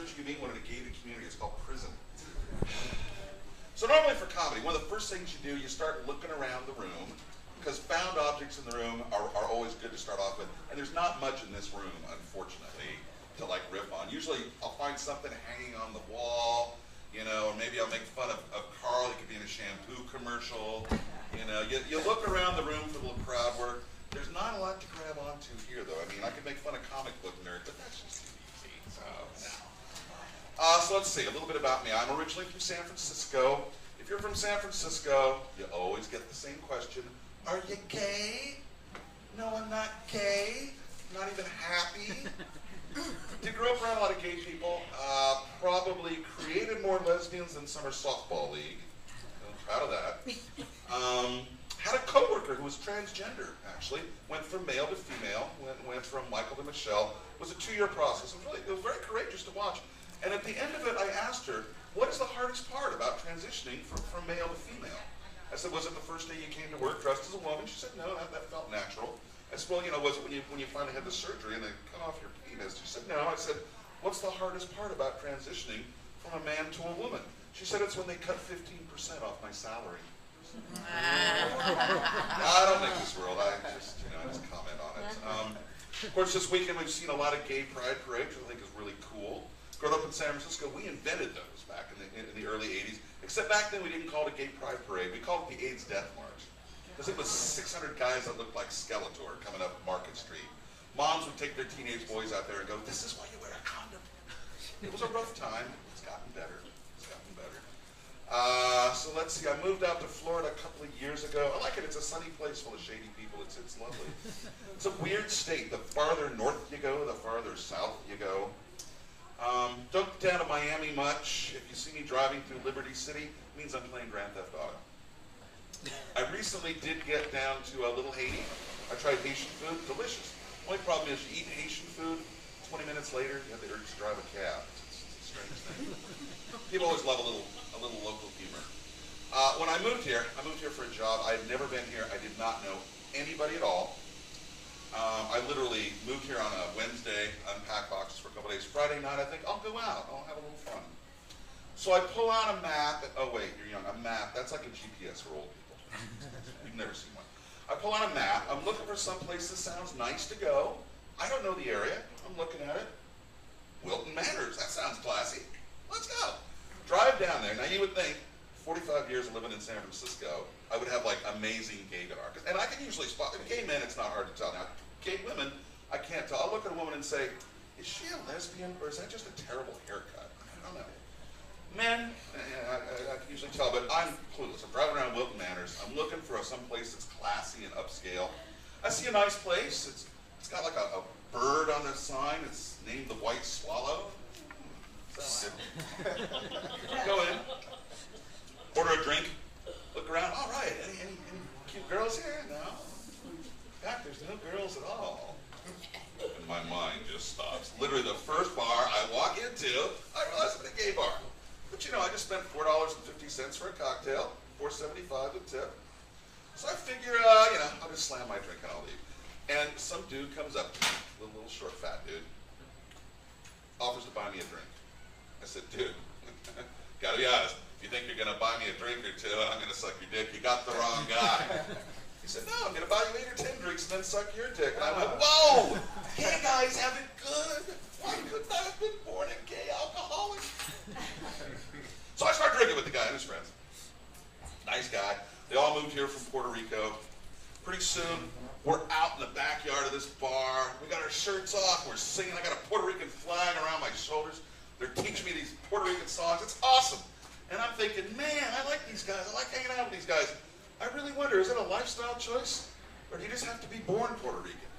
searching a mean one in a gated community. It's called prison. So normally for comedy, one of the first things you do, you start looking around the room, because found objects in the room are always good to start off with. And there's not much in this room, unfortunately, to like riff on. Usually I'll find something hanging on the wall, you know, or maybe I'll make fun of Carl. He could be in a shampoo commercial. You know, you look around the room for a little crowd work. There's not a lot to grab onto here, though. I mean, I could make fun of comic book nerds, but that's just too easy. So let's see, a little bit about me. I'm originally from San Francisco. If you're from San Francisco, you always get the same question. Are you gay? No, I'm not gay. I'm not even happy. Did grow up around a lot of gay people. Probably created more lesbians than summer softball league. I'm proud of that. Had a coworker who was transgender, actually. Went from male to female. Went from Michael to Michelle. It was a 2-year process. It was very courageous to watch. And at the end of it, I asked her, what is the hardest part about transitioning from male to female? I said, was it the first day you came to work dressed as a woman? She said, no, that felt natural. I said, well, you know, was it when you finally had the surgery and they cut off your penis? She said, no. I said, what's the hardest part about transitioning from a man to a woman? She said, it's when they cut 15% off my salary. I don't make this world. I just comment on it. Of course, this weekend we've seen a lot of gay pride parades, which I think is really cool. Growing up in San Francisco, we invented those back in the early 80s. Except back then we didn't call it a gay pride parade. We called it the AIDS Death March. Because it was 600 guys that looked like Skeletor coming up Market Street. Moms would take their teenage boys out there and go, this is why you wear a condom. It was a rough time. It's gotten better. So let's see, I moved out to Florida a couple of years ago. I like it. It's a sunny place full of shady people. It's lovely. It's a weird state. The farther north you go, the farther south you go. Don't get down to Miami much. If you see me driving through Liberty City, it means I'm playing Grand Theft Auto. I recently did get down to a little Haiti. I tried Haitian food. Delicious. Only problem is you eat Haitian food, 20 minutes later, you have the urge to drive a cab. It's a strange thing. People always love a little local humor. When I moved here for a job. I had never been here. I did not know anybody at all. I literally moved here on a Wednesday, unpacked boxes for a couple days. Friday night, I think, I'll go out. I'll have a little fun. So I pull out a map. Oh, wait, you're young. A map. That's like a GPS for old people. You've never seen one. I pull out a map. I'm looking for some place that sounds nice to go. I don't know the area. I'm looking at it. Wilton Manors. That sounds classy. Let's go. Drive down there. Now, you would think, 45 years of living in San Francisco, I would have like amazing gaydar. And I can usually spot, gay men, it's not hard to tell. Now, gay women, I can't tell. I'll look at a woman and say, is she a lesbian or is that just a terrible haircut? I don't know. Men, I can usually tell, but I'm clueless. I'm driving around Wilton Manors. I'm looking for some place that's classy and upscale. I see a nice place. It's got like a bird on the sign. It's named the White Swallow. Sounds good. Go in. Order a drink, look around, all right, any cute girls here? No. In fact, there's no girls at all. And my mind just stops. Literally the first bar I walk into, I realize I'm at a gay bar. But you know, I just spent $4.50 for a cocktail, $4.75 with tip. So I figure, I'll just slam my drink and I'll leave. And some dude comes up to me, a little short, fat dude, offers to buy me a drink. I said, dude, gotta be honest. If you think you're going to buy me a drink or two, I'm going to suck your dick, you got the wrong guy. He said, no, I'm going to buy you 8 or 10 drinks and then suck your dick. And I went, whoa, gay guys have it good. Why couldn't I have been born a gay alcoholic? So I started drinking with the guy and his friends. Nice guy. They all moved here from Puerto Rico. Pretty soon, we're out in the backyard of this bar. We got our shirts off. We're singing. I got a Puerto Rican flag around my shoulders. They're teaching me these Puerto Rican songs. It's awesome. And I'm thinking, man, I like these guys. I like hanging out with these guys. I really wonder, is it a lifestyle choice? Or do you just have to be born Puerto Rican?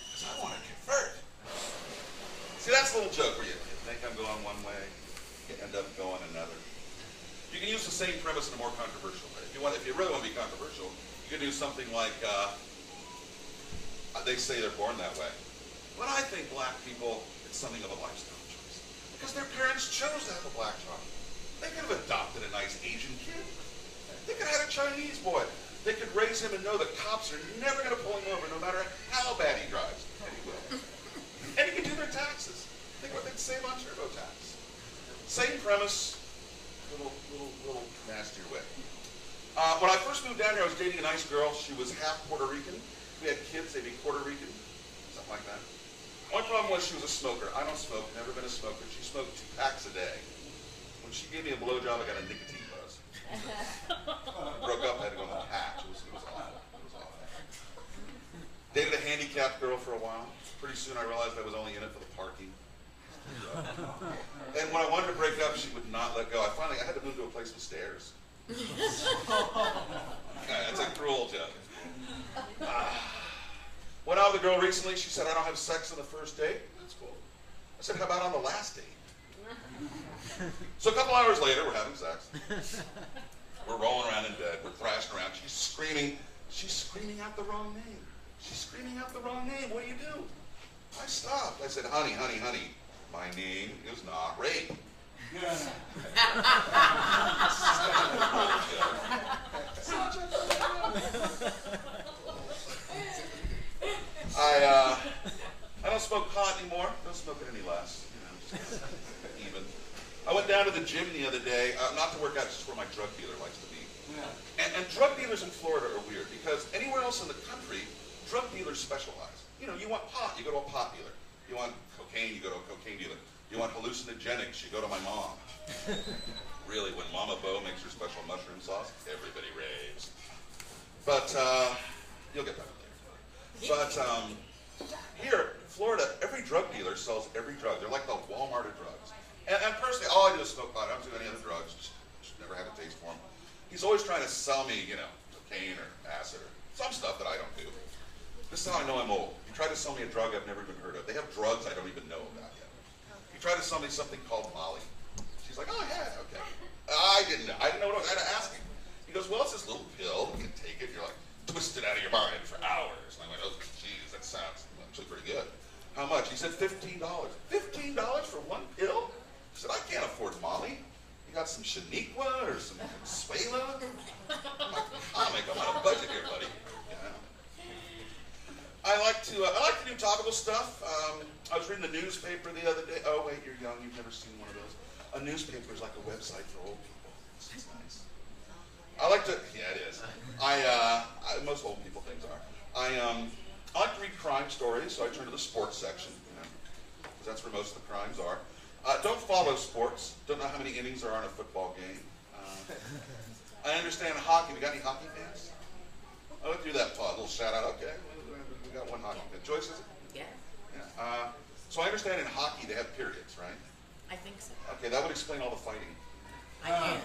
Because I want to convert. See, that's a little joke where you think I'm going one way, you end up going another. You can use the same premise in a more controversial way. If you really want to be controversial, you can do something like, they say they're born that way. But I think black people, it's something of a lifestyle choice. Because their parents chose to have a black child. They could have adopted a nice Asian kid. They could have had a Chinese boy. They could raise him and know the cops are never going to pull him over no matter how bad he drives. And he will. And he could do their taxes. Think what they'd save on TurboTax. Same premise, little nastier way. When I first moved down here, I was dating a nice girl. She was half Puerto Rican. We had kids, they'd be Puerto Rican, something like that. Only problem was she was a smoker. I don't smoke, never been a smoker. She smoked 2 packs a day. When she gave me a blowjob, I got a nicotine buzz. Broke up, I had to go on a patch. It was awful. It was awful. Dated a handicapped girl for a while. Pretty soon I realized I was only in it for the parking. And when I wanted to break up, she would not let go. I had to move to a place with stairs. It's a cruel joke. Went out with a girl recently. She said, I don't have sex on the first date. That's cool. I said, how about on the last date? So a couple hours later, we're having sex. We're rolling around in bed. We're thrashing around. She's screaming. She's screaming out the wrong name. She's screaming out the wrong name. What do you do? I stopped. I said, honey, honey, honey, my name is not rape. I don't smoke pot anymore. Don't smoke it any less. You know, just even. I went down to the gym the other day, not to work out, just where my drug dealer likes to be. Yeah. And drug dealers in Florida are weird because anywhere else in the country, drug dealers specialize. You know, you want pot, you go to a pot dealer. You want cocaine, you go to a cocaine dealer. You want hallucinogenics, you go to my mom. Really, when Mama Beau makes her special mushroom sauce, everybody raves. But, you'll get that later. But, here, in Florida, every drug dealer sells every drug. They're like the Walmart of drugs. And personally, all I do is smoke pot. I don't do any other drugs. Just never had a taste for them. He's always trying to sell me, you know, cocaine or acid or some stuff that I don't do. This is how I know I'm old. He tried to sell me a drug I've never even heard of. They have drugs I don't even know about yet. He tried to sell me something called Molly. She's like, oh yeah, okay. I didn't know. I didn't know what I was. I had to ask him. He goes, well, it's this little pill. You can take it. You're like, twist it out of your mind for hours. And I went, oh, geez, that sounds actually pretty good. How much? He said $15. $15 for one pill? I said, I can't afford Molly. You got some Shaniqua or some Suela? I'm like, comic. I'm on a budget here, buddy. Yeah. I like to do topical stuff. I was reading the newspaper the other day. Oh wait, you're young. You've never seen one of those. A newspaper is like a website for old people. It's nice. I like to. Yeah, it is. Most old people things are. I like to read crime stories, so I turn to the sports section. You know, because that's where most of the crimes are. Don't follow sports. Don't know how many innings there are in a football game. I understand hockey. We got any hockey fans? I went through that pod. A little shout out. Okay, we got one hockey fan. Joyce, is it? Yeah. Yeah. So I understand in hockey they have periods, right? I think so. Okay, that would explain all the fighting. I can.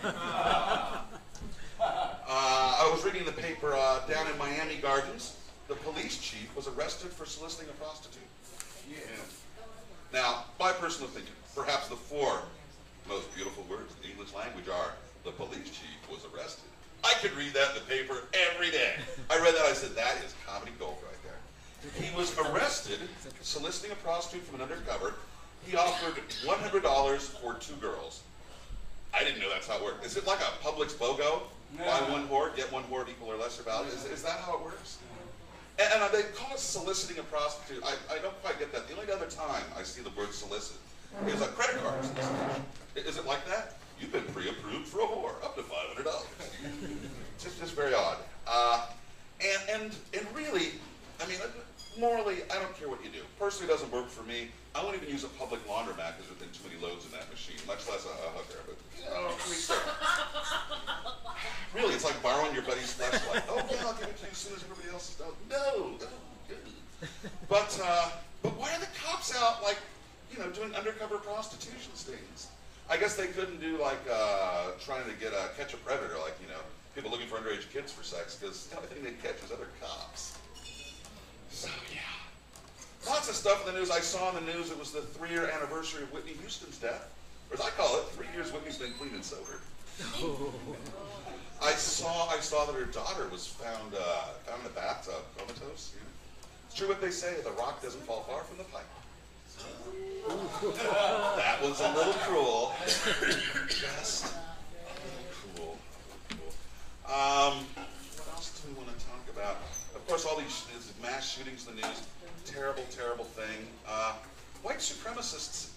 I was reading in the paper down in Miami Gardens. The police chief was arrested for soliciting a prostitute. Yeah. Now, my personal opinion, perhaps the 4 most beautiful words in the English language are, the police chief was arrested. I could read that in the paper every day. I read that, I said, that is comedy gold right there. He was arrested soliciting a prostitute from an undercover. He offered $100 for 2 girls. I didn't know that's how it worked. Is it like a Publix BOGO? No. Buy 1 whore, get 1 whore at equal or lesser value? Is that how it works? And they call it soliciting a prostitute. I don't quite get that. The only other time I see the word solicit is a credit card solicitation. Is it like that? You've been pre-approved for a whore, up to $500. just very odd. And really, I mean, morally, I don't care what you do. Personally, it doesn't work for me. I won't even use a public laundromat because there's been too many loads in that machine, much less a hooker. But, you know, really, it's like borrowing your buddy's flashlight. Oh, yeah, I'll give it to you as soon as everybody else is done. No. But why are the cops out, like, you know, doing undercover prostitution stings? I guess they couldn't do, like, trying to catch a predator, like, you know, people looking for underage kids for sex, because the only thing they'd catch is other cops. So, yeah. Lots of stuff in the news. I saw in the news it was the 3-year anniversary of Whitney Houston's death. Or as I call it, 3 years Whitney's been clean and sober. I saw that her daughter was found in a bathtub, comatose. You know? It's true what they say, the rock doesn't fall far from the pipe. That was a little cruel. Just a little cruel. What else do we want to talk about? Of course, all these mass shootings in the news. Terrible, terrible thing. White supremacists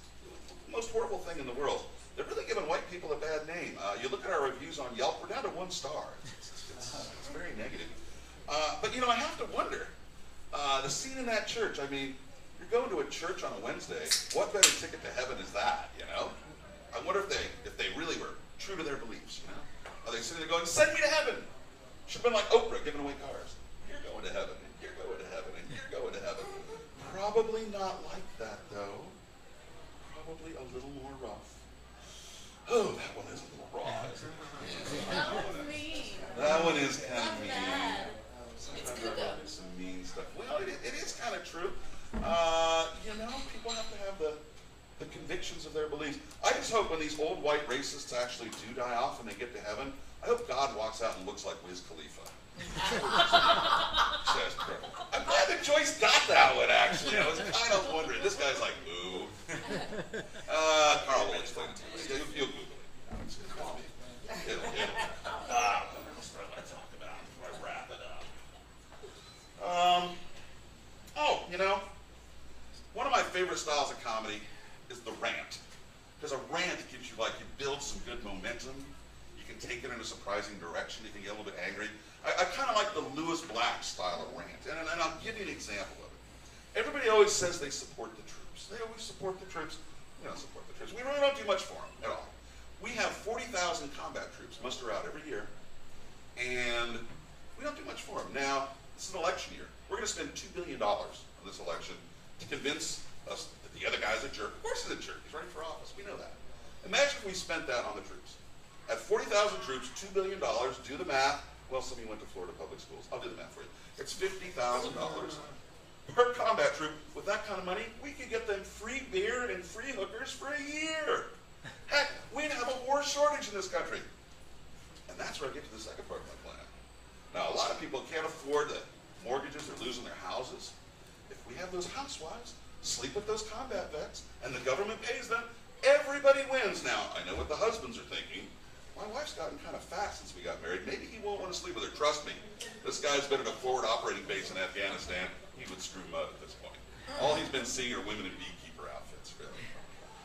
most horrible thing in the world. They're really giving white people a bad name. You look at our reviews on Yelp, we're down to 1 star. It's very negative. But you know, I have to wonder, the scene in that church, I mean, you're going to a church on a Wednesday, what better ticket to heaven is that, you know? I wonder if they really were true to their beliefs, you know? Are they sitting there going, send me to heaven? Should have been like Oprah giving away cars. You're going to heaven, and you're going to heaven, and you're going to heaven. Probably not like that, though. Probably a little more rough. Oh, that one is a little raw. That was mean. That one is kind of Not mean. bad. Sometimes It's good I though. do some mean stuff. Well, it is kind of true. You know, people have to have the convictions of their beliefs. I just hope when these old white racists actually do die off and they get to heaven, I hope God walks out and looks like Wiz Khalifa. Says, I'm glad that Joyce got that one, actually. I was kind of wondering. This guy's like, ooh. Carl will explain it to you. You'll Google it. It's call me. What else do I want to talk about before I wrap it up? Oh, you know, one of my favorite styles of comedy is the rant. Because a rant gives you, like, you build some good momentum. You can take it in a surprising direction. You can get a little bit angry. I kind of like the Lewis Black style of rant. And I'll give you an example of it. Everybody always says they support the troops. They always support the troops. We don't support the troops. We really don't do much for them at all. We have 40,000 combat troops muster out every year. And we don't do much for them. Now, this is an election year. We're going to spend $2 billion on this election to convince us that the other guy's a jerk. Of course he's a jerk. He's running for office. We know that. Imagine if we spent that on the troops. At 40,000 troops, $2 billion, do the math. Well, some of you went to Florida public schools. I'll do the math for you. It's $50,000 per combat troop. With that kind of money, we could get them free beer and free hookers for a year. Heck, we'd have a war shortage in this country. And that's where I get to the second part of my plan. Now, a lot of people can't afford the mortgages. They're losing their houses. If we have those housewives sleep with those combat vets and the government pays them, everybody wins. Now, I know what the husbands are thinking. My wife's gotten kind of fat since we got married. Maybe he won't want to sleep with her. Trust me, this guy's been at a forward operating base in Afghanistan. He would screw mud at this point. All he's been seeing are women in beekeeper outfits, really.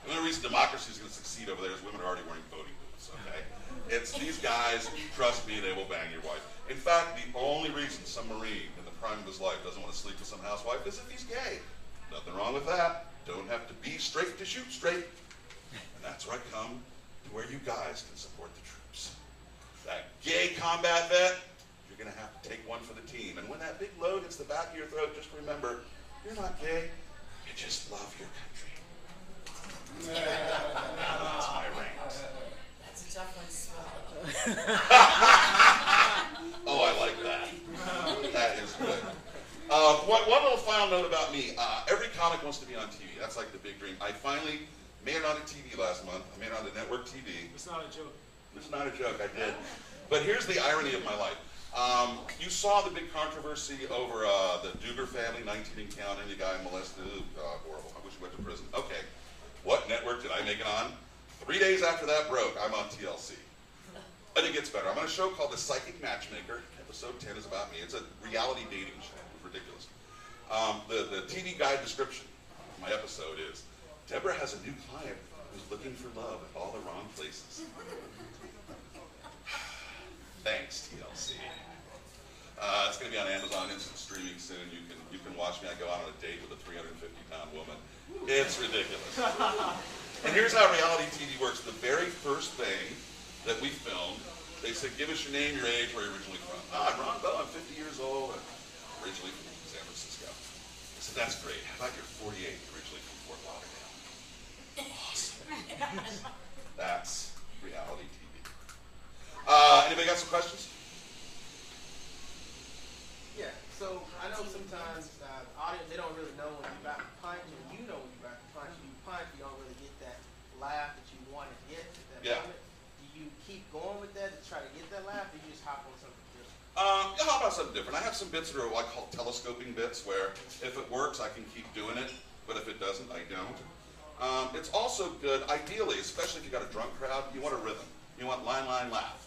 The only reason democracy is going to succeed over there is women are already wearing voting boots, okay? It's these guys, trust me, they will bang your wife. In fact, the only reason some Marine in the prime of his life doesn't want to sleep with some housewife is if he's gay. Nothing wrong with that. Don't have to be straight to shoot straight. And that's where I come to where you guys can support the troops. That gay combat vet, you're going to have to take one for the team. And when that big load hits the back of your throat, just remember, you're not gay, you just love your country. That's my rant. That's a tough one to swallow. Oh, I like that. That is good. One little final note about me. Every comic wants to be on TV. That's like the big dream. I finally made it onto TV last month. I made it onto network TV. It's not a joke. It's not a joke, I did. But here's the irony of my life. You saw the big controversy over the Duger family, 19 and counting, the guy molested. Horrible. I wish he went to prison. Okay. What network did I make it on? 3 days after that broke, I'm on TLC. And it gets better. I'm on a show called The Psychic Matchmaker. Episode 10 is about me. It's a reality dating show. It's ridiculous. The TV guide description of my episode is, Deborah has a new client who's looking for love at all the wrong places. Thanks, TLC. It's going to be on Amazon Instant Streaming soon. You can watch me. I go out on a date with a 350-pound woman. It's ridiculous. And here's how reality TV works. The very first thing that we filmed, they said, give us your name, your age, where you're originally from. I'm Ron Beau, I'm 50 years old, I'm originally from San Francisco. I said, that's great. How about you're 48, originally from Fort Lauderdale? Awesome. That's reality TV. Anybody got some questions? Yeah, so I know sometimes the audience, they don't really know when you're about to punch, and you know when you're about to punch. You punch, you don't really get that laugh that you want to get at that moment. Do you keep going with that to try to get that laugh, or you just hop on something different? How about something different? I have some bits that are what I call telescoping bits, where if it works, I can keep doing it, but if it doesn't, I don't. It's also good, ideally, especially if you got a drunk crowd, you want a rhythm. You want line, line, laugh,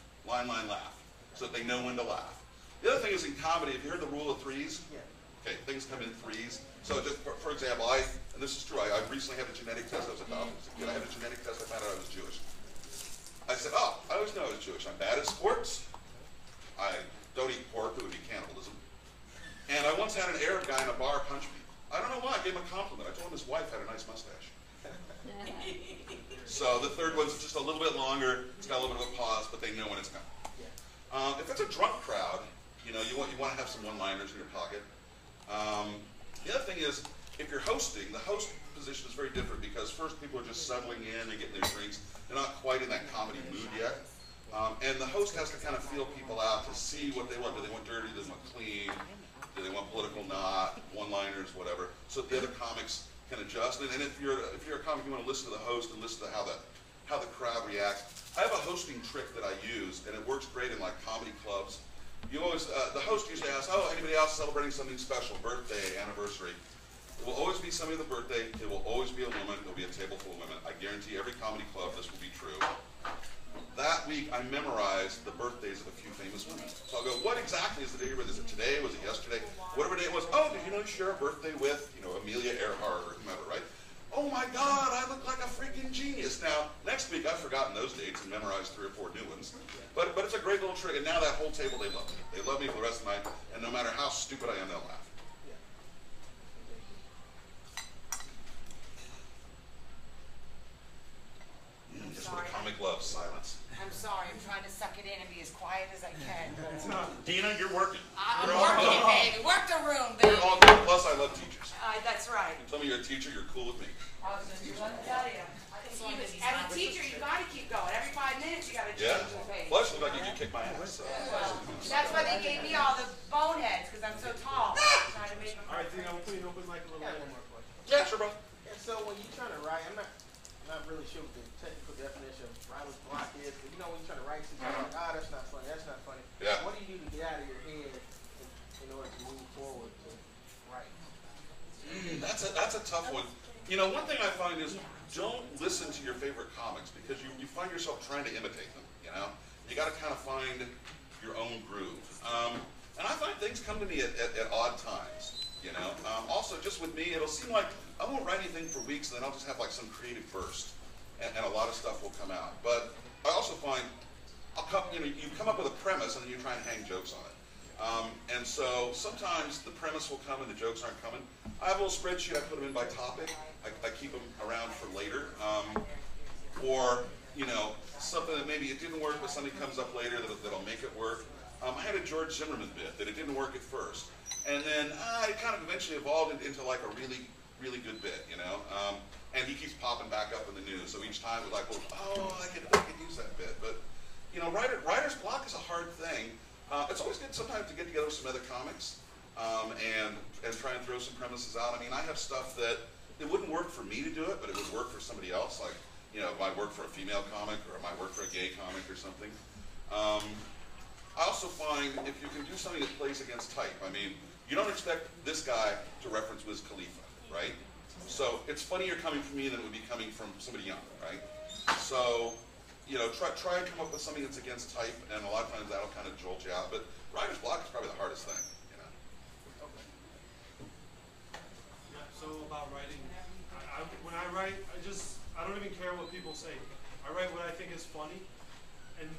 so that they know when to laugh. The other thing is in comedy, if you heard the rule of threes, Yeah. okay, things come in threes. So just for example, and this is true, I recently had a genetic test. I was adopted as a kid. I had a genetic So the third one's just a little bit longer. It's got a little bit of a pause, but they know when it's coming. Yeah. If it's a drunk crowd, you know, you want to have some one-liners in your pocket. The other thing is, if you're hosting, the host position is very different because first people are just settling in and getting their drinks. They're not quite in that comedy mood yet. And the host has to kind of feel people out to see what they want. Do they want dirty? Do they want clean? Do they want political? Not one-liners, whatever. So the other comics can adjust. And if you're a comic, you want to listen to the host and listen to how the crowd reacts. I have a hosting trick that I use, and it works great in like comedy clubs. You always the host usually asks, "Oh, anybody else celebrating something special? Birthday, anniversary?" It will always be somebody with a birthday. It will always be a woman. It will be a table full of women. I guarantee every comedy club this will be true. That week, I memorized the birthdays of a few famous women. So I'll go, what exactly is the day of your birthday? Is it today? Was it yesterday? Whatever day it was. Oh, did you know you share a birthday with, you know, Amelia Earhart or whomever, right? Oh my God, I look like a freaking genius. Now, next week, I've forgotten those dates and memorized 3 or 4 new ones. But it's a great little trick. And now that whole table, they love me. They love me for the rest of the night. And no matter how stupid I am, they'll laugh. Just what a comic loves, silence. I'm sorry, I'm trying to suck it in and be as quiet as I can. Dina, you're working. I'm working, baby. Work the room, You're baby. all good. Plus, I love teachers. That's right. You tell me you're a teacher, you're cool with me. I was just going to tell you. As a teacher, you got to keep going. Every 5 minutes, you got to Yeah. change the page. Plus, look like you can kick my ass. So. That's why they gave me all the boneheads, because I'm so tall. Trying to make them. All right, Dina, I'm putting open mic a little bit. One more question. Yeah, sure, bro. And so when you're trying to write, I'm not really sure what the technical definition of writer's block is, but you know when you're trying to write something, you're like, that's not funny, that's not funny. Yeah. What do you do to get out of your head in order to move forward to write? That's a tough one. You know, one thing I find is don't listen to your favorite comics because you find yourself trying to imitate them, you know? You got to kind of find your own groove. And I find things come to me at odd times, you know? Also, just with me, it'll seem like I won't write anything for weeks and then I'll just have like some creative burst and a lot of stuff will come out. But I also find you come up with a premise and then you try and hang jokes on it. And so sometimes the premise will come and the jokes aren't coming. I have a little spreadsheet, I put them in by topic. I keep them around for later. Or, you know, something that maybe it didn't work, but something comes up later that'll make it work. I had a George Zimmerman bit that it didn't work at first. And then it kind of eventually evolved into like a really, really good bit, you know. And he keeps popping back up in the news. So each time it's like, well, I could use that bit. But, you know, writer's block is a hard thing. It's always good sometimes to get together with some other comics and try and throw some premises out. I mean, I have stuff that it wouldn't work for me to do it, but it would work for somebody else. Like, you know, it might work for a female comic or it might work for a gay comic or something. I also find if you can do something that plays against type, I mean, you don't expect this guy to reference Wiz Khalifa, right? So it's funnier coming from me than it would be coming from somebody younger, right? So, you know, try and come up with something that's against type, and a lot of times that'll kind of jolt you out. But writer's block is probably the hardest thing, you know. Okay. Yeah, so about writing, when I write, I don't even care what people say. I write what I think is funny, and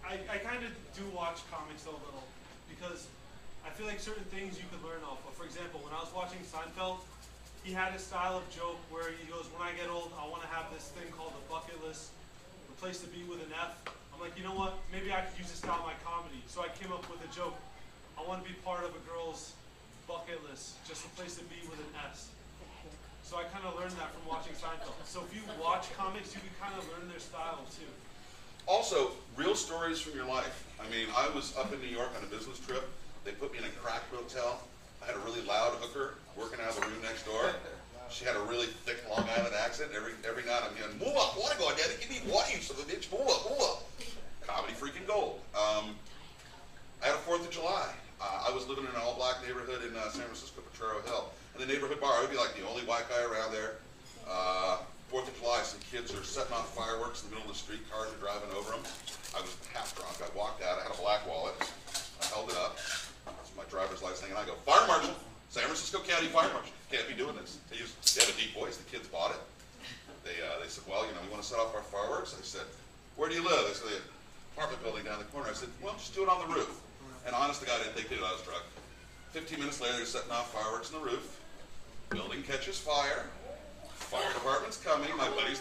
I kind of do watch comics a little, because I feel like certain things you could learn off of. For example, when I was watching Seinfeld, he had a style of joke where he goes, when I get old, I want to have this thing called a bucket list, a place to be with an F. I'm like, you know what, maybe I could use this style in my comedy. So I came up with a joke. I want to be part of a girl's bucket list, just a place to be with an S. So I kind of learned that from watching Seinfeld. So if you watch comics, you can kind of learn their style too. Also, real stories from your life. I mean, I was up in New York on a business trip. They put me in a crack motel. I had a really loud hooker working out of the room next door. She had a really thick Long Island accent. Every night I'm yelling, "Move up, water go, Daddy, give me water, you son of a bitch, move up, move up." Comedy freaking gold. I had a 4th of July. I was living in an all-black neighborhood in San Francisco, Potrero Hill. And the neighborhood bar, I would be like the only white guy around there. 4th of July, some kids are setting off fireworks in the middle of the street, cars are driving over them. I was half drunk. I walked out. I had a black wallet. I held it up. That's my driver's license thing. And I go, "Fire Marshal, San Francisco County Fire Marshal. Can't be doing this." They have a deep voice. The kids bought it. They said, "Well, you know, we want to set off our fireworks." I said, "Where do you live?" They said, "The apartment building down the corner." I said, "Well, just do it on the roof." And honest to God, I didn't think they knew I was drunk. 15 minutes later, they're setting off fireworks on the roof. Building catches fire. Fire department's coming. My buddies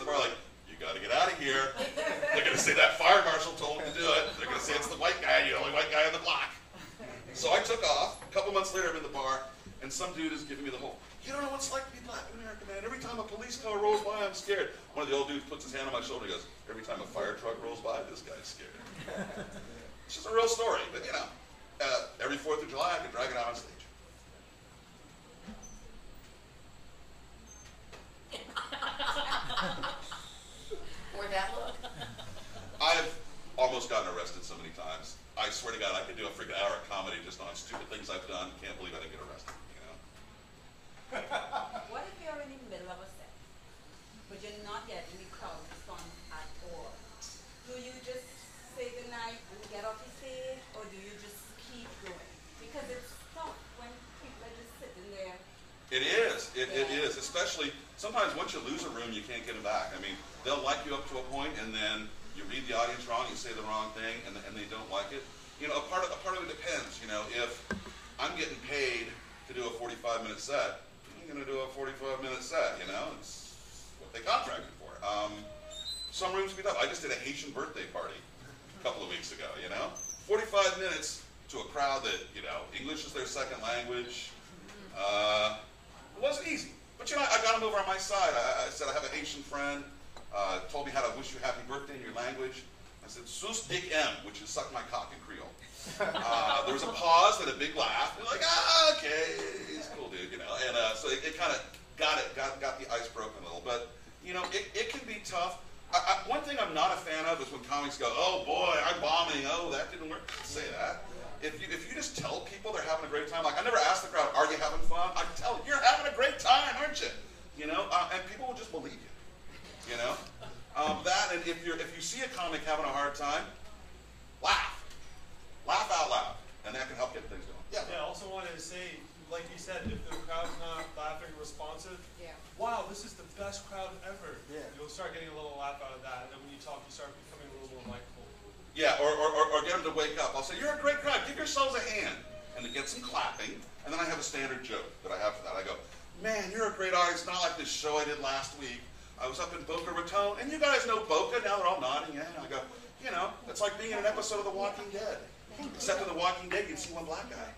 months later, I'm in the bar, and some dude is giving me the whole, you don't know what it's like to be black in America, man. Every time a police car rolls by, I'm scared. One of the old dudes puts his hand on my shoulder and goes, every time a fire truck rolls by, this guy's scared. It's just a real story, but you know, every 4th of July, I can drag it out on stage. Or that look. I've almost gotten arrested so many times. I swear to God, I could do a freaking hour of comedy just on stupid things I've done. Can't believe I didn't get arrested, you know? What if you're in the middle of a set, but you're not getting the crowd response at all? Do you just say goodnight and get off the stage, or do you just keep going? Because it's tough when people are just sitting there. It is. It is. Especially, sometimes once you lose a room, you can't get them back. I mean, they'll like you up to a point, and then you read the audience wrong, you say the wrong thing, and they don't like it. You know, a part of it depends. You know, if I'm getting paid to do a 45-minute set, I'm going to do a 45-minute set. You know, it's what they contracted for. Some rooms can be tough. I just did a Haitian birthday party a couple of weeks ago. You know, 45 minutes to a crowd that, you know, English is their second language. It wasn't easy, but you know, I got them over on my side. I said I have a Haitian friend. Told me how to wish you happy birthday in your language. I said, sus dick M, which is suck my cock in Creole. There was a pause and a big laugh. They're like, okay, he's a cool dude, you know. And so it kind of got the ice broken a little. But, you know, it can be tough. One thing I'm not a fan of is when comics go, oh boy, I'm bombing. Oh, that didn't work. Don't say that. If you just tell people they're having a great time, like I never ask the crowd, are you having fun? I tell them, you're having a great time, aren't you? You know, and people will just believe you. You know, that, and if you see a comic having a hard time, laugh out loud, and that can help get things going. Yeah. Yeah. I also wanted to say, like you said, if the crowd's not laughing or responsive, Yeah. wow, this is the best crowd ever. Yeah. You'll start getting a little laugh out of that, and then when you talk, you start becoming a little more likable. Yeah, or get them to wake up. I'll say, you're a great crowd. Give yourselves a hand, and it gets some clapping. And then I have a standard joke that I have for that. I go, man, you're a great artist. Not like this show I did last week. I was up in Boca Raton, and you guys know Boca. Now they're all nodding. Yeah, and I go, you know, it's like being in an episode of The Walking Dead. Except in The Walking Dead, you'd see one black guy.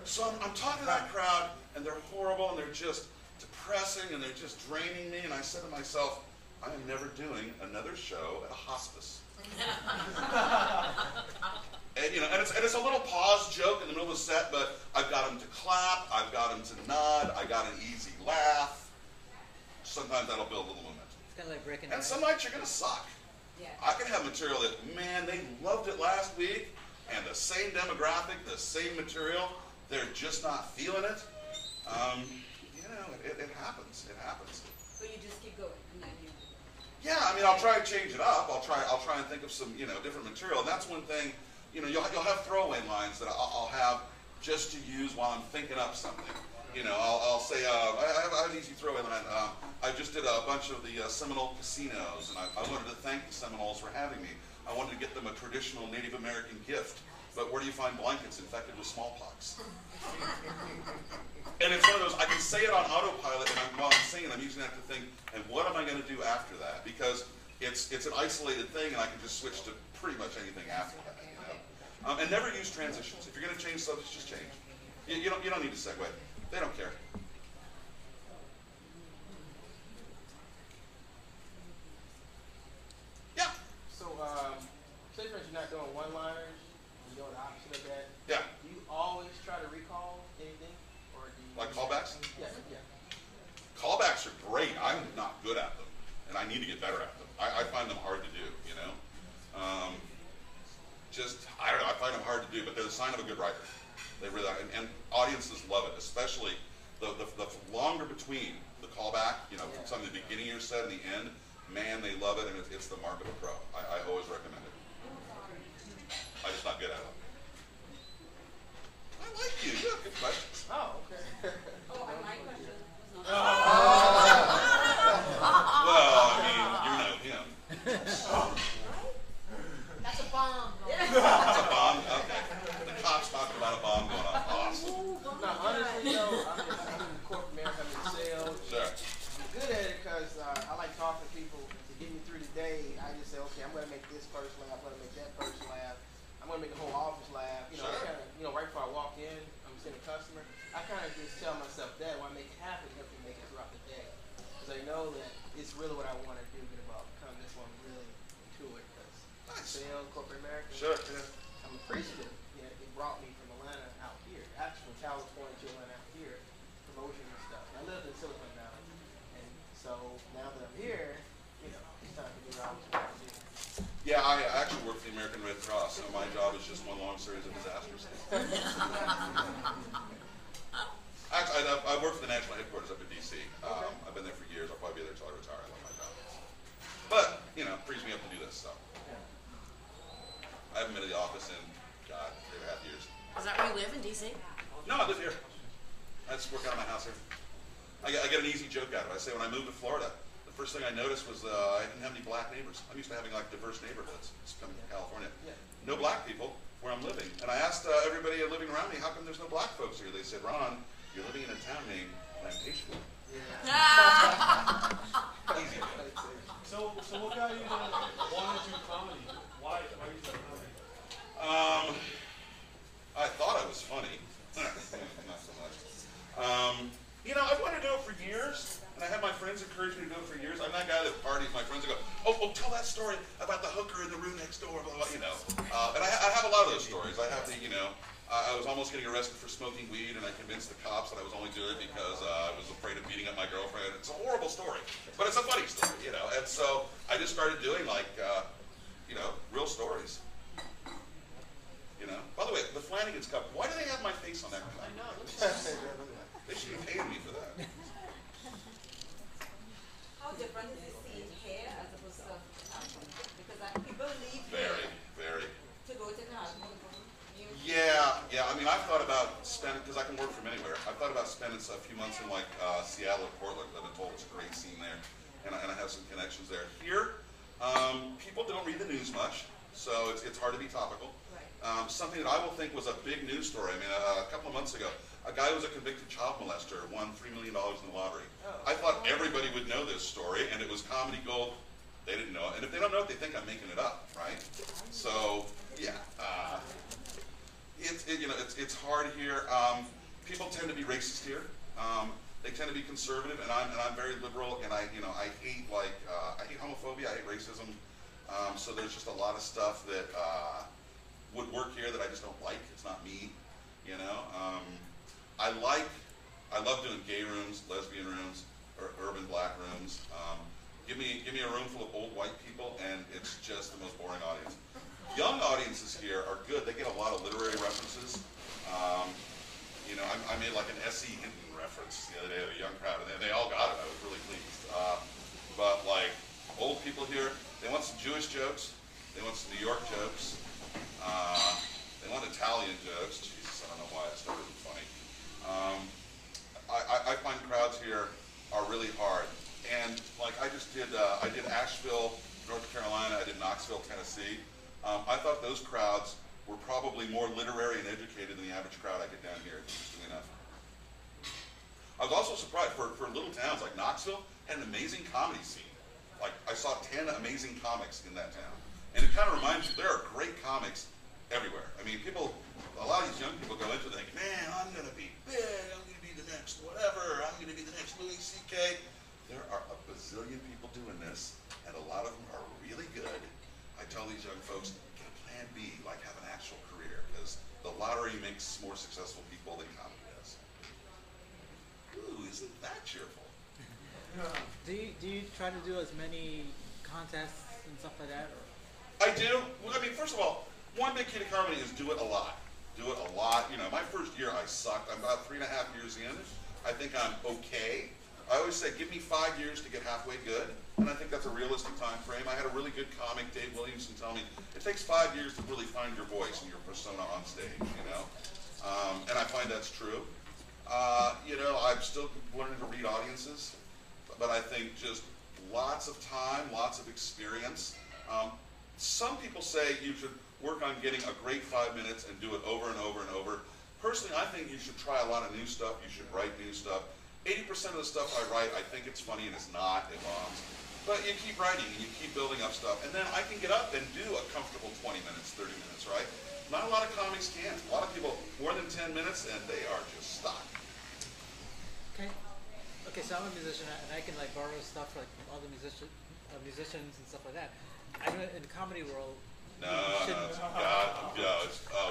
So I'm talking to that crowd, and they're horrible, and they're just depressing, and they're just draining me. And I said to myself, I am never doing another show at a hospice. And you know, and it's a little pause joke in the middle of the set, but I've got them to clap, I've got them to nod, I got an easy laugh. Sometimes that'll build a little momentum. It's kind of like breaking. And some nights you're going to suck. Yeah. I can have material that, man, they loved it last week, and the same demographic, the same material, they're just not feeling it. You know, it happens. It happens. But you just keep going, and then you. Yeah, I mean, I'll try to change it up. I'll try and think of some, you know, different material. And that's one thing. You know, you'll have throwaway lines that I'll have just to use while I'm thinking up something. You know, I'll say, I have an easy throwaway line. I just did a bunch of the Seminole casinos, and I wanted to thank the Seminoles for having me. I wanted to get them a traditional Native American gift. But where do you find blankets infected with smallpox? And it's one of those, I can say it on autopilot, and while I'm singing, I'm using that to think, and what am I going to do after that? Because it's an isolated thing, and I can just switch to pretty much anything after that, you know? And never use transitions. If you're going to change subjects, just change. You don't need to segue. They don't care. Yeah. So, say for instance, you're not doing one-liners, you're doing the opposite of that. Yeah. Do you always try to recall anything, or do you? Like callbacks? Yeah, yeah. Callbacks are great. I'm not good at them, and I need to get better at them. I find them hard to do, you know? I don't know, I find them hard to do, but they're the sign of a good writer. They really are, and audiences love it, especially the longer between the callback, you know, from something at the beginning of your set and the end, man, they love it, and it's the mark of a pro. I always recommend it. I'm just not good at it. I like you. You have good questions. Oh, okay. Oh, and my question was not. Well, I mean, you know him. That's a bomb. It's a bomb? Okay. The cops talked about a bomb going off. Awesome. No, honestly, though, I'm in corporate America, I'm in sales. Sure. I'm good at it because I like talking to people. To get me through the day, I just say, okay, I'm going to make this person laugh, I'm going to make that person laugh, I'm going to make the whole office laugh. You know, Sure. kind of, you know, right before I walk in, I'm seeing a customer. kind of just tell myself that when I make it happen, help me make it throughout the day. Because I know that it's really what I want to do, get about becoming this one really to it. Because sales, corporate America, Sure. Yeah. I'm appreciative. Yeah, it brought me from Atlanta out here. Actually, from California to Atlanta out here, promotion and stuff. I lived in Silicon Valley, and so now that I'm here, you know, it's time to do what I was supposed to do. Yeah, I actually work for the American Red Cross, so my job is just one long series of disasters. Actually, I work for the national headquarters up in D.C. I've been there for years. I'll probably be there until I retire. I love my job. But, you know, it frees me up to do this, so. I haven't been to the office in, God, 3.5 years. Is that where you live in D.C.? No, I live here. I just work out of my house here. I get an easy joke out of it. I say when I moved to Florida, the first thing I noticed was I didn't have any black neighbors. I'm used to having like diverse neighborhoods. It's coming from California. No black people where I'm living. And I asked everybody living around me, how come there's no black folks here? They said, Ron, you're living in a town named Plantation. Easy. So what got you to want to do comedy? Why you do comedy? I thought I was funny. Not so much. You know, I've wanted to do it for years, and I had my friends encourage me to do it for years. I'm that guy that parties. My friends will go, oh, tell that story about the hooker in the room next door, blah, blah, you know. And I have a lot of those stories. I have the, you know, I was almost getting arrested for smoking weed, and I convinced the cops that I was only doing it because I was afraid of beating up my girlfriend. It's a horrible story, but it's a funny story, you know. And so I just started doing, like, you know, real stories. You know. By the way, the Flanagan's Cup, why do they have my face on that cup? I know. They should have paid me for that. How different is it seeing here as opposed to California? Because people leave Very, here very. to go to California. Yeah. I mean, I've thought about spending, because I can work from anywhere, I've thought about spending a few months in like Seattle or Portland. I've been told it's a great scene there, and I have some connections there. Here, people don't read the news much, so it's hard to be topical. Right. Something that I will think was a big news story. I mean, a couple of months ago, a guy who was a convicted child molester won $3 million in the lottery. I thought everybody would know this story, and it was comedy gold. They didn't know it. And if they don't know it, they think I'm making it up, right? So, yeah. It's hard here. People tend to be racist here. They tend to be conservative, and I'm very liberal, and I hate I hate homophobia, I hate racism. So there's just a lot of stuff that would work here that I just don't like. It's not me, you know. I love doing gay rooms, lesbian rooms, or urban black rooms. Give me a room full of old white people, and it's just the most boring audience. Young audiences here are good. They get a lot of literary references. You know, I made like an S.E. Hinton reference the other day to a young crowd, and they all got it. I was really pleased. But like old people here, they want some Jewish jokes. They want some New York jokes. They want Italian jokes. Jesus, I don't know why I started funny. I find crowds here are really hard. And like I did Asheville, North Carolina. I did Knoxville, Tennessee. I thought those crowds were probably more literary and educated than the average crowd I get down here, interestingly enough. I was also surprised for little towns like Knoxville had an amazing comedy scene. Like I saw 10 amazing comics in that town. And it kind of reminds you there are great comics everywhere. I mean, a lot of these young people go into it thinking, man, I'm going to be big, I'm going to be the next whatever, I'm going to be the next Louis C.K. There are a bazillion people doing this, and a lot of them are really good. I tell these young folks, get a plan B, like have an actual career, because the lottery makes more successful people than comedy does. Ooh, isn't that cheerful? Do you try to do as many contests and stuff like that? Or? I do. Well, I mean, first of all, one big key to comedy is do it a lot. Do it a lot. You know, my first year I sucked. I'm about 3.5 years in. I think I'm okay. I always say, give me 5 years to get halfway good, and I think that's a realistic time frame. I had a really good comic, Dave Williamson, tell me, it takes 5 years to really find your voice and your persona on stage, you know? And I find that's true. You know, I'm still learning to read audiences, but I think just lots of time, lots of experience. Some people say you should work on getting a great 5 minutes and do it over and over and over. Personally, I think you should try a lot of new stuff. You should write new stuff. 80% of the stuff I write, I think it's funny and it's not, it bombs. But you keep writing and you keep building up stuff. And then I can get up and do a comfortable 20 minutes, 30 minutes, right? Not a lot of comics can. A lot of people, more than 10 minutes, and they are just stuck. Okay, so I'm a musician and I can like borrow stuff like from other musicians and stuff like that. I know in the comedy world. No, oh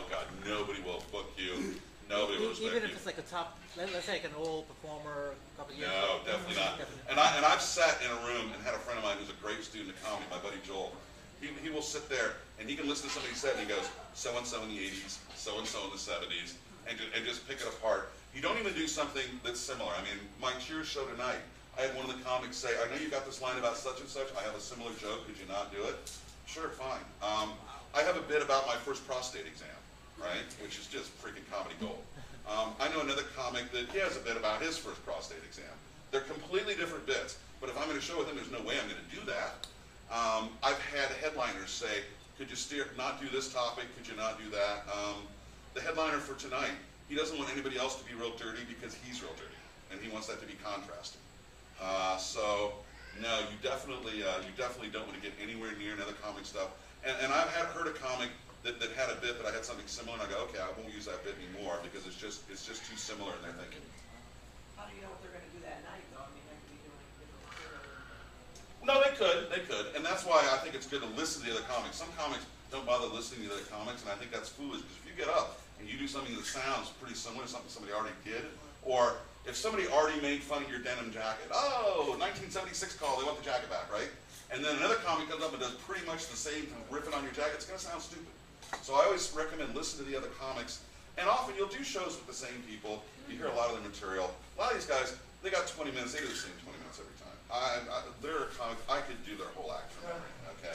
God, nobody will book you. Nobody will respect you. Even if it's like a top, let's say like an old performer, a couple of years No, ago. definitely not. Definitely. And I've sat in a room and had a friend of mine who's a great student of comedy, my buddy Joel. He will sit there and he can listen to somebody set and he goes, so and so in the 80s, so and so in the 70s, and just pick it apart. You don't even do something that's similar. I mean, my Cheers show tonight, I had one of the comics say, I know you got this line about such and such, I have a similar joke, could you not do it? Sure, fine. I have a bit about my first prostate exam, right? Which is just freaking comedy gold. I know another comic that he has a bit about his first prostate exam. They're completely different bits, but if I'm going to show with him, there's no way I'm going to do that. I've had headliners say, could you not do this topic, could you not do that? The headliner for tonight, he doesn't want anybody else to be real dirty because he's real dirty, and he wants that to be contrasting. So, no, you definitely don't want to get anywhere near another comic stuff. And I've heard a comic that had a bit that I had something similar, and I go, okay, I won't use that bit anymore because it's just too similar in their thinking. How do you know what they're going to do that night, though? I mean, they could be doing different material. No, they could, and that's why I think it's good to listen to the other comics. Some comics don't bother listening to the other comics, and I think that's foolish because if you get up and you do something that sounds pretty similar to something somebody already did, or if somebody already made fun of your denim jacket, oh, 1976 call, they want the jacket back, right? And then another comic comes up and does pretty much the same riffing on your jacket, it's going to sound stupid. So I always recommend listen to the other comics, and often you'll do shows with the same people, you hear a lot of their material. A lot of these guys, they got 20 minutes, they do the same 20 minutes every time. They're a comic, I could do their whole act from memory, okay?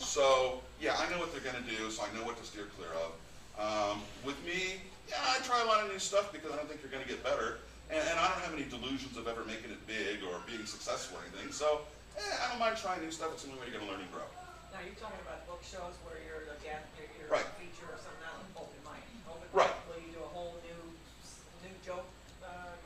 So, yeah, I know what they're going to do, so I know what to steer clear of. With me, yeah, I try a lot of new stuff because I don't think you're going to get better, and I don't have any delusions of ever making it big or being successful or anything, so I don't mind trying new stuff. It's the only way you're going to learn and grow. Now, you're talking about book shows where you're a guest, you're Right. a feature or something, not an open mic. Open Right. mic, will you do a whole new joke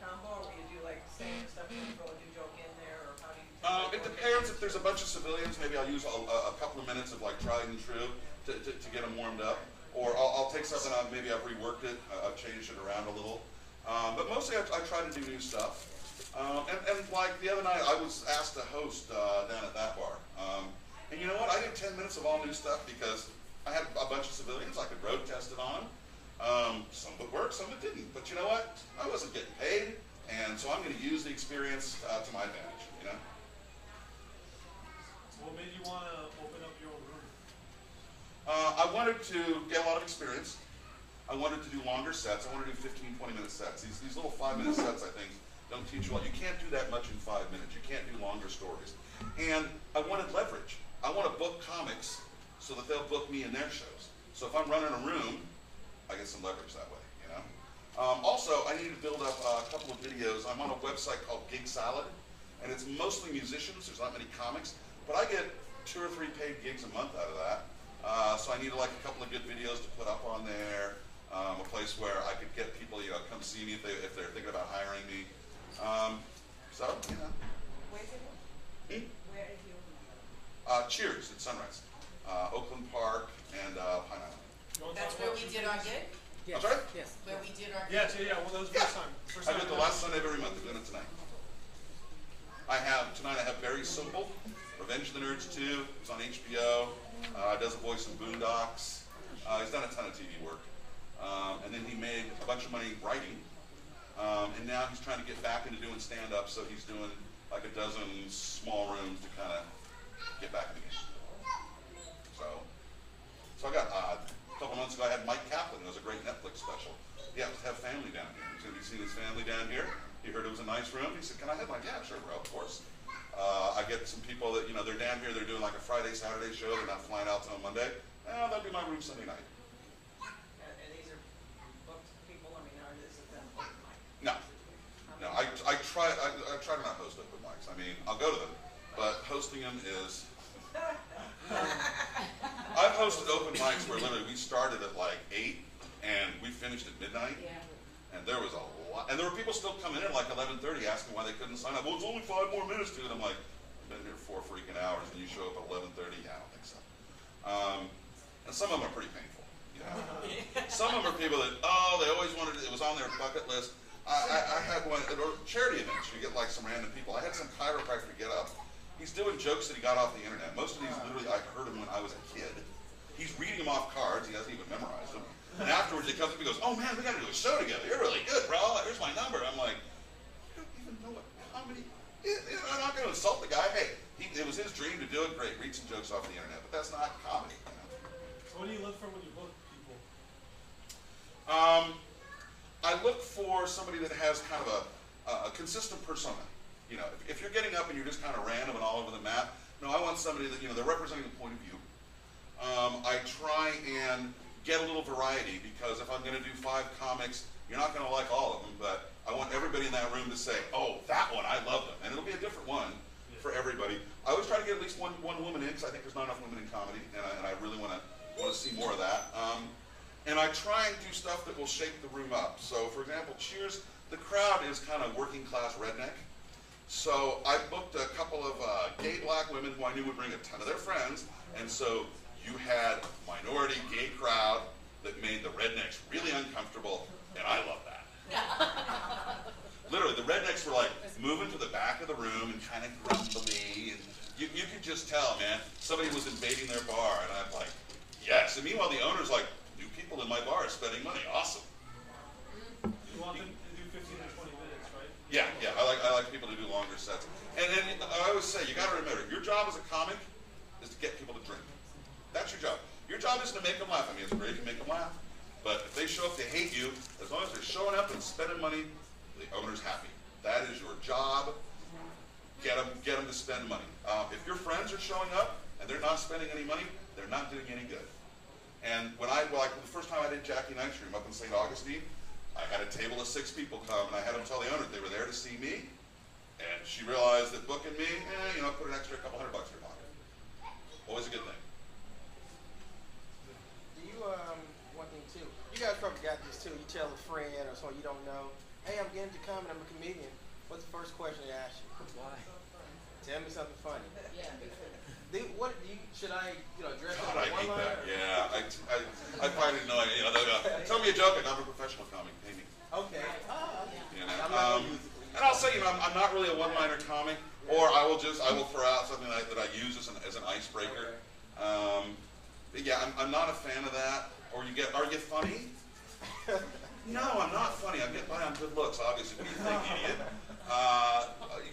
combo, or will you do like the same stuff and throw a new joke in there, or how do you? It depends. If there's a bunch of civilians, maybe I'll use a couple of minutes of like tried and true to get them warmed up. Or I'll take something maybe I've reworked it, I've changed it around a little. But mostly I try to do new stuff. And like the other night, I was asked to host down at that bar. And you know what? I did 10 minutes of all new stuff because I had a bunch of civilians. I could road test it on them. Some of it worked, some of it didn't. But you know what? I wasn't getting paid. And so I'm going to use the experience to my advantage, you know? What made you want to open up your own room? I wanted to get a lot of experience. I wanted to do longer sets. I wanted to do 15, 20-minute sets. These little 5-minute sets, I think, don't teach you a lot. You can't do that much in 5 minutes. You can't do longer stories. And I wanted leverage. I want to book comics so that they'll book me in their shows. So if I'm running a room, I get some leverage that way, you know? Also, I need to build up a couple of videos. I'm on a website called Gig Salad, and it's mostly musicians. There's not many comics, but I get 2 or 3 paid gigs a month out of that. So I need like a couple of good videos to put up on there. A place where I could get people, you know, come see me if they're thinking about hiring me. So, you know. Where's it? Where is your? Cheers at Sunrise. Oakland Park and Pine Island. That's where we did our gig? Yes. I'm sorry? Yes. Where we did our gig? Yes, yeah. Well, that was the first time. First I time do it the last Sunday of every month. I'm doing it tonight. Tonight I have Very Simple, Revenge of the Nerds 2. He's on HBO. Does a voice in Boondocks. He's done a ton of TV work. And then he made a bunch of money writing. And now he's trying to get back into doing stand-up, so he's doing like a dozen small rooms to kind of get back in the game. So I got, a couple months ago I had Mike Kaplan, who was a great Netflix special. He happens to have family down here. He's going to be seeing his family down here. He heard it was a nice room. He said, can I headline? Yeah, sure, bro, of course. I get some people that, you know, they're down here, they're doing like a Friday, Saturday show, they're not flying out till Monday. That'll be my room Sunday night. And these are booked people, I mean, are this them open mic? No. No, I try to not host open mics. I mean, I'll go to them, but hosting them is... I've hosted open mics where literally we started at like 8 and we finished at midnight. Yeah. And there was a lot, and there were people still coming in at like 11:30 asking why they couldn't sign up. Well, it's only 5 more minutes to it. I'm like, I've been here 4 freaking hours and you show up at 11:30? Yeah, I don't think so. And some of them are pretty painful. You know? Some of them are people that, they always wanted it was on their bucket list. I had one at charity events. You get like some random people. I had some chiropractor get up. He's doing jokes that he got off the internet. Most of these literally I heard him when I was a kid. He's reading them off cards. He hasn't even memorized them. And afterwards he comes up and goes, "Oh man, we got to do a show together. You're really good, bro. Here's my number." I'm like, "You don't even know what comedy is." I'm not going to insult the guy. Hey, it was his dream to do it. Great, read some jokes off the internet, but that's not comedy. You know? So what do you look for when you book people? I look for somebody that has kind of a consistent persona. You know, if you're getting up and you're just kind of random and all over the map, no, I want somebody that, you know, they're representing the point of view. I try and get a little variety, because if I'm going to do 5 comics, you're not going to like all of them, but I want everybody in that room to say, "Oh, that one, I love them." And it'll be a different one for everybody. I always try to get at least one woman in, because I think there's not enough women in comedy, and I really want to see more of that. And I try and do stuff that will shake the room up. So, for example, Cheers, the crowd is kind of working class redneck. So I booked a couple of gay black women who I knew would bring a ton of their friends. And so you had a minority gay crowd that made the rednecks really uncomfortable, and I love that. Literally, the rednecks were like moving to the back of the room and kind of grumbly. And you could just tell, man, somebody was invading their bar, and I'm like, yes. And meanwhile, the owner's like, "New people in my bar are spending money. Awesome." You want them to do 15 to 20 minutes, right? Yeah. I like people to do longer sets. And then I always say, you got to remember, your job as a comic is to get people to drink. That's your job. Your job isn't to make them laugh. I mean, it's great to make them laugh, but if they show up to hate you, as long as they're showing up and spending money, the owner's happy. That is your job. Get them to spend money. If your friends are showing up and they're not spending any money, they're not doing any good. And when the first time I did Jackie Knight's Room up in St. Augustine, I had a table of 6 people come, and I had them tell the owner they were there to see me, and she realized that booking me, put an extra couple $100 in your pocket. Always a good thing. Do you, one thing too, you guys probably got this too, you tell a friend or someone you don't know, "Hey, I'm getting into comedy, I'm a comedian." What's the first question they ask you? Why? Tell me something funny. Yeah. Should I, address God, that I hate one liner? that. Yeah, I find it annoying. They'll go, "Tell me a joke, and I'm a professional comic, pay me." Okay. You I'm know, not gonna use it. and I'll say, I'm not really a one-liner comic, or I will throw out something that I use as an icebreaker. But yeah, I'm not a fan of that. Or "Are you funny?" No, I'm not funny. I get by on good looks, obviously. What do you think, idiot?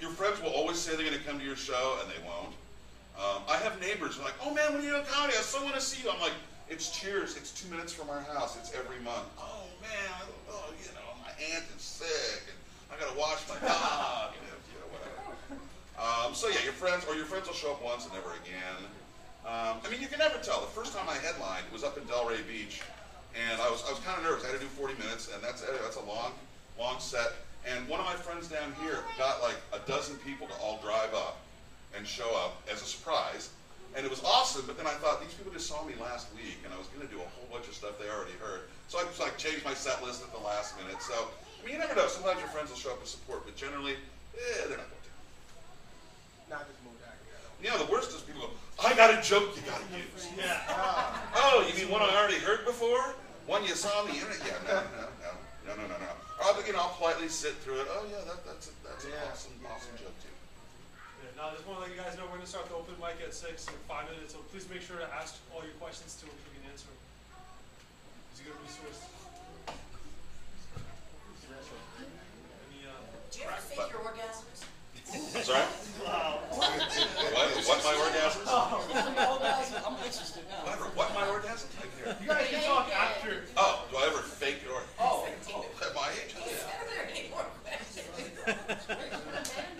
Your friends will always say they're going to come to your show, and they won't. I have neighbors who are like, "Oh man, when are you doing comedy? I so want to see you." I'm like, "It's Cheers. It's 2 minutes from our house. It's every month." "Oh man, my aunt is sick, and I got to wash my dog." Whatever. So yeah, your friends will show up once and never again. You can never tell. The first time I headlined was up in Delray Beach, and I was kind of nervous. I had to do 40 minutes, and that's a long set. And one of my friends down here got like a dozen people to all drive up and show up as a surprise. And it was awesome, but then I thought, these people just saw me last week, and I was going to do a whole bunch of stuff they already heard. So I just changed my set list at the last minute. So, you never know. Sometimes your friends will show up to support, but generally, they're not going to. Not this movie. The worst is people go, "I got a joke you got to use." Yeah. "Oh, you mean one I already heard before? One you saw on the internet?" Yeah, no. I'll politely sit through it. "Oh yeah, that's an awesome joke too." Now, I just want to let you guys know we're going to start the open mic at 6 in 5 minutes, so please make sure to ask all your questions to him if we can answer them. He's a good resource. Any, Do you ever fake your orgasms? Sorry? What my orgasms? I'm interested now. Do I ever what my orgasms? I care. you guys can talk after. Oh, do I ever fake your? Oh, At my age? Are there any more questions?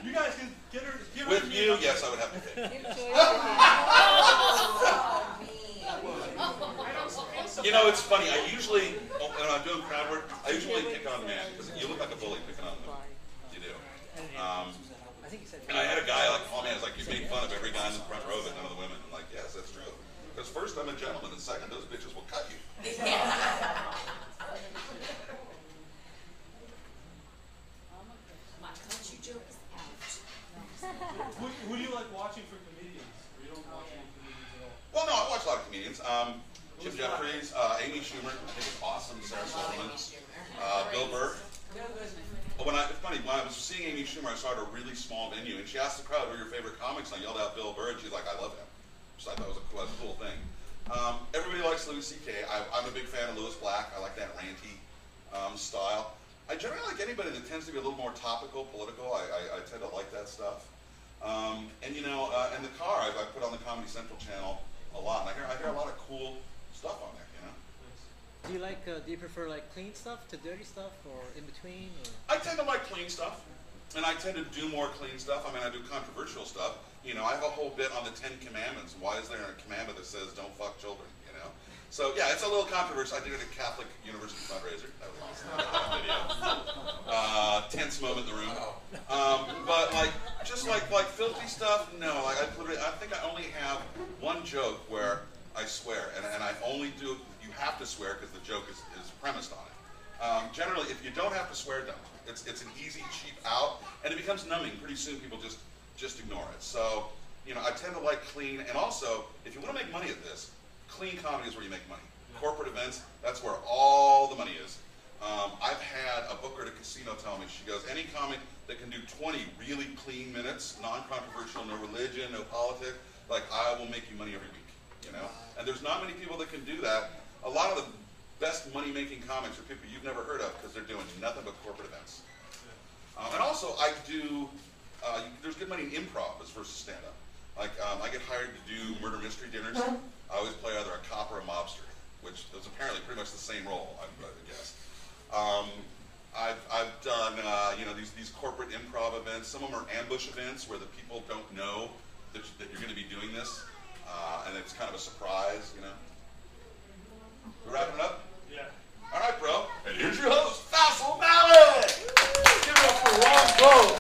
You guys can give her With you, yes, I would have to fake. It's funny. I usually, when I'm doing crowd work, I usually pick on men because you look like a bully picking on them. You do. And I had a guy call me. I was like, "You made fun of every guy in the front row, but none of the women." I'm like, "Yes, that's true. Because first, I'm a gentleman, and second, those bitches will cut you." My country joke is out. Who do you like watching for comedians? Or you don't watch any comedians at all? Well, no, I watch a lot of comedians. Jim Jeffries, Amy Schumer, I think is awesome. Sarah Silverman, Bill Burr. it's funny, when I was seeing Amy Schumer, I saw her at a really small venue, and she asked the crowd, "Who are your favorite comics?" And I yelled out Bill Burr, and she's like, "I love him." So I thought it was a cool thing. Everybody likes Louis C.K. I'm a big fan of Louis Black. I like that ranty style. I generally like anybody that tends to be a little more topical, political. I tend to like that stuff. And you know, in the car, I put on the Comedy Central channel a lot, and I hear a lot of cool stuff on there. You know. Do you like? Do you prefer like clean stuff to dirty stuff, or in between? Or? I tend to like clean stuff, and I tend to do more clean stuff. I mean, I do controversial stuff. You know, I have a whole bit on the 10 Commandments. Why is there a commandment that says don't fuck children? You know. So yeah, it's a little controversial. I did it at Catholic University fundraiser. That was awesome. Video. Tense moment in the room. But like, just like filthy stuff, no. Like I think I only have one joke where I swear, and I only do. You have to swear because the joke is premised on it. Generally, if you don't have to swear, don't. It's an easy, cheap out, and it becomes numbing. Pretty soon, people just ignore it. So, you know, I tend to like clean, and also, if you want to make money at this, clean comedy is where you make money. Corporate events, that's where all the money is. I've had a booker at a casino tell me, she goes, any comic that can do 20 really clean minutes, non-controversial, no religion, no politics, like I will make you money every week, you know? And there's not many people that can do that. A lot of the best money-making comics are people you've never heard of because they're doing nothing but corporate events. And also, I do, there's good money in improv as versus stand-up. Like, I get hired to do murder mystery dinners. I always play either a cop or a mobster, which is apparently pretty much the same role, I guess. I've done, you know, these corporate improv events. Some of them are ambush events where the people don't know that you're going to be doing this, and it's kind of a surprise, you know.